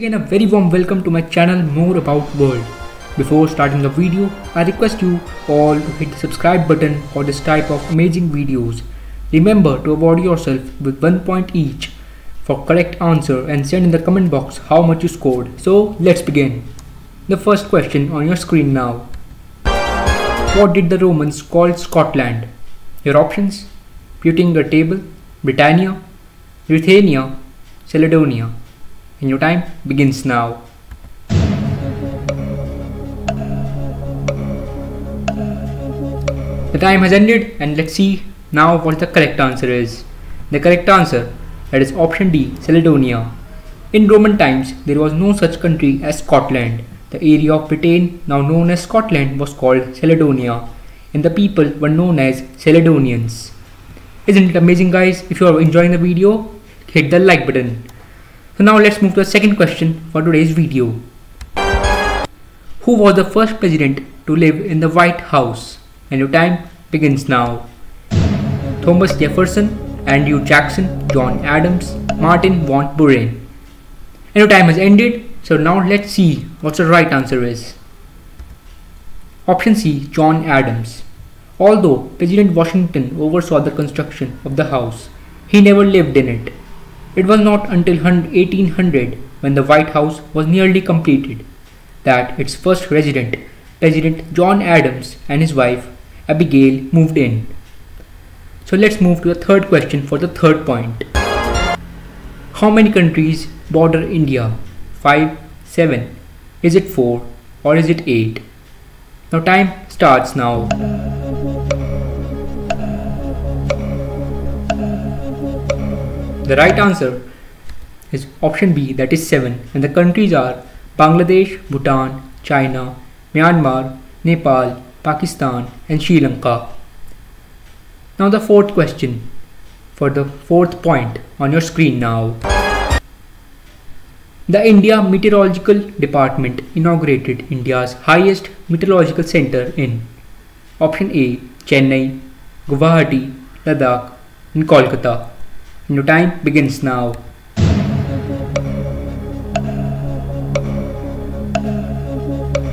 again a very warm welcome to my channel More About World. Before starting the video, I request you all to hit the subscribe button for this type of amazing videos. Remember to award yourself with 1 point each for correct answer and send in the comment box how much you scored. So let's begin. The first question on your screen now. What did the Romans call Scotland? Your options: Pieutinger table, Britannia, Ruthenia, Caledonia. And your time begins now. The time has ended and let's see now what the correct answer is. The correct answer, that is option D, Caledonia. In Roman times, there was no such country as Scotland. The area of Britain, now known as Scotland, was called Caledonia, and the people were known as Caledonians. Isn't it amazing, guys? If you are enjoying the video, hit the like button. So now let's move to the second question for today's video. Who was the first president to live in the White House? And your time begins now. Thomas Jefferson, Andrew Jackson, John Adams, Martin von Buren. And your time has ended, so now let's see what the right answer is. Option C, John Adams. Although President Washington oversaw the construction of the house, he never lived in it. It was not until 1800, when the White House was nearly completed, that its first resident, President John Adams, and his wife Abigail moved in. So let's move to the third question for the third point. How many countries border India? 5, 7, is it 4 or is it 8? Now time starts now. The right answer is option B, that is 7, and the countries are Bangladesh, Bhutan, China, Myanmar, Nepal, Pakistan and Sri Lanka. Now the fourth question for the fourth point on your screen now. The India Meteorological Department inaugurated India's highest meteorological center in option A, Chennai, Guwahati, Ladakh and Kolkata. And your time begins now.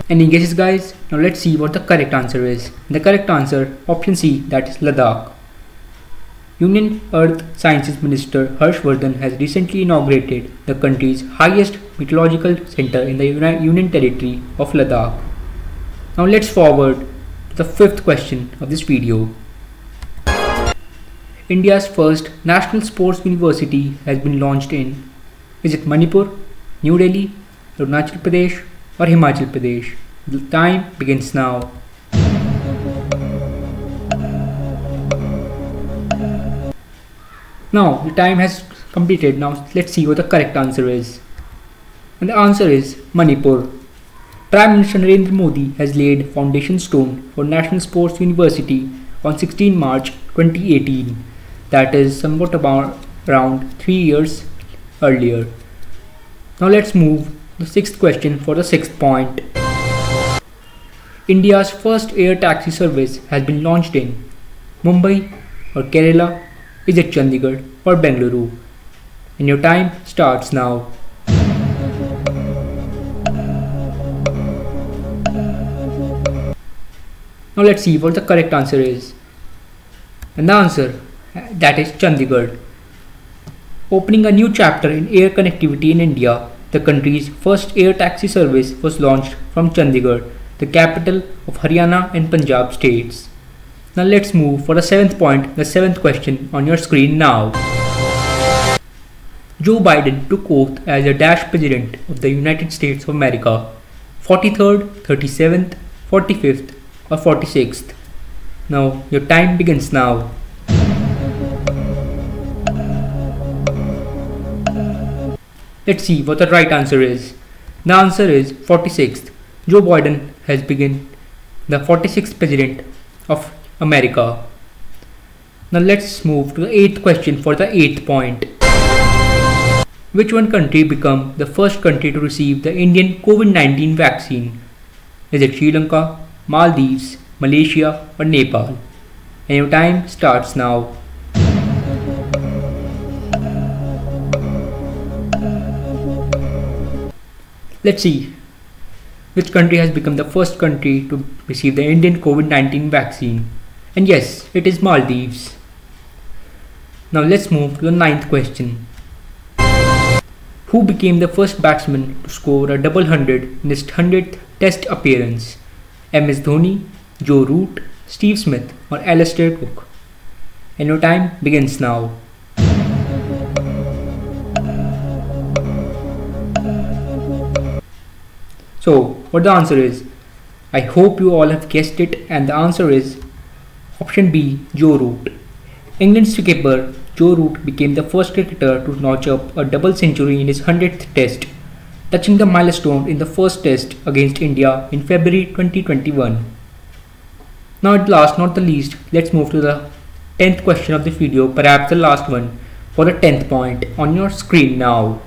Any guesses, guys? Now let's see what the correct answer is. The correct answer, option C, that is Ladakh. Union Earth Sciences Minister Harshvardhan has recently inaugurated the country's highest meteorological center in the Union Territory of Ladakh. Now let's forward to the fifth question of this video. India's first national sports university has been launched in, is it Manipur, New Delhi, Arunachal Pradesh or Himachal Pradesh? The time begins now. Now the time has completed. Now let's see what the correct answer is. And the answer is Manipur. Prime Minister Narendra Modi has laid foundation stone for National Sports University on 16 March 2018. That is somewhat about around 3 years earlier. Now let's move to the sixth question for the sixth point. India's first air taxi service has been launched in Mumbai or Kerala, is it Chandigarh or Bengaluru? And your time starts now. Now let's see what the correct answer is. And the answer, that is Chandigarh. Opening a new chapter in air connectivity in India, the country's first air taxi service was launched from Chandigarh, the capital of Haryana and Punjab states. Now let's move for the seventh point, the seventh question on your screen now. Joe Biden took oath as a dash president of the United States of America, 43rd, 37th, 45th or 46th. Now your time begins now. Let's see what the right answer is. The answer is 46th. Joe Biden has become the 46th president of America. Now let's move to the eighth question for the eighth point. Which one country became the first country to receive the Indian COVID-19 vaccine? Is it Sri Lanka, Maldives, Malaysia or Nepal? And your time starts now. Let's see which country has become the first country to receive the Indian COVID-19 vaccine. And yes, it is Maldives. Now let's move to the ninth question. Who became the first batsman to score a double hundred in his 100th Test appearance? MS Dhoni, Joe Root, Steve Smith or Alastair Cook? And your time begins now. So, what the answer is? I hope you all have guessed it, and the answer is option B, Joe Root. England's skipper Joe Root became the first cricketer to notch up a double century in his 100th Test, touching the milestone in the first Test against India in February 2021. Now at last not the least, let's move to the 10th question of the video, perhaps the last one, for the 10th point on your screen now.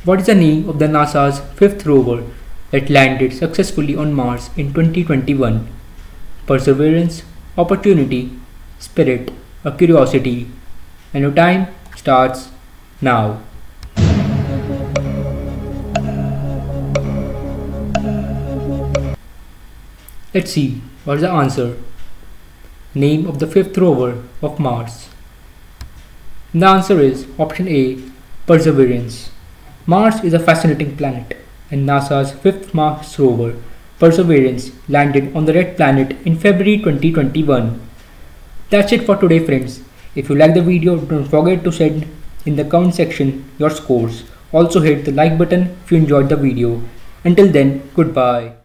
What is the name of the NASA's 5th rover that landed successfully on Mars in 2021? Perseverance, Opportunity, Spirit or Curiosity? And your time starts now. Let's see what is the answer. Name of the 5th rover of Mars. The answer is option A, Perseverance. Mars is a fascinating planet, and NASA's 5th Mars rover, Perseverance, landed on the red planet in February 2021. That's it for today, friends. If you like the video, don't forget to send in the comment section your scores. Also hit the like button if you enjoyed the video. Until then, goodbye.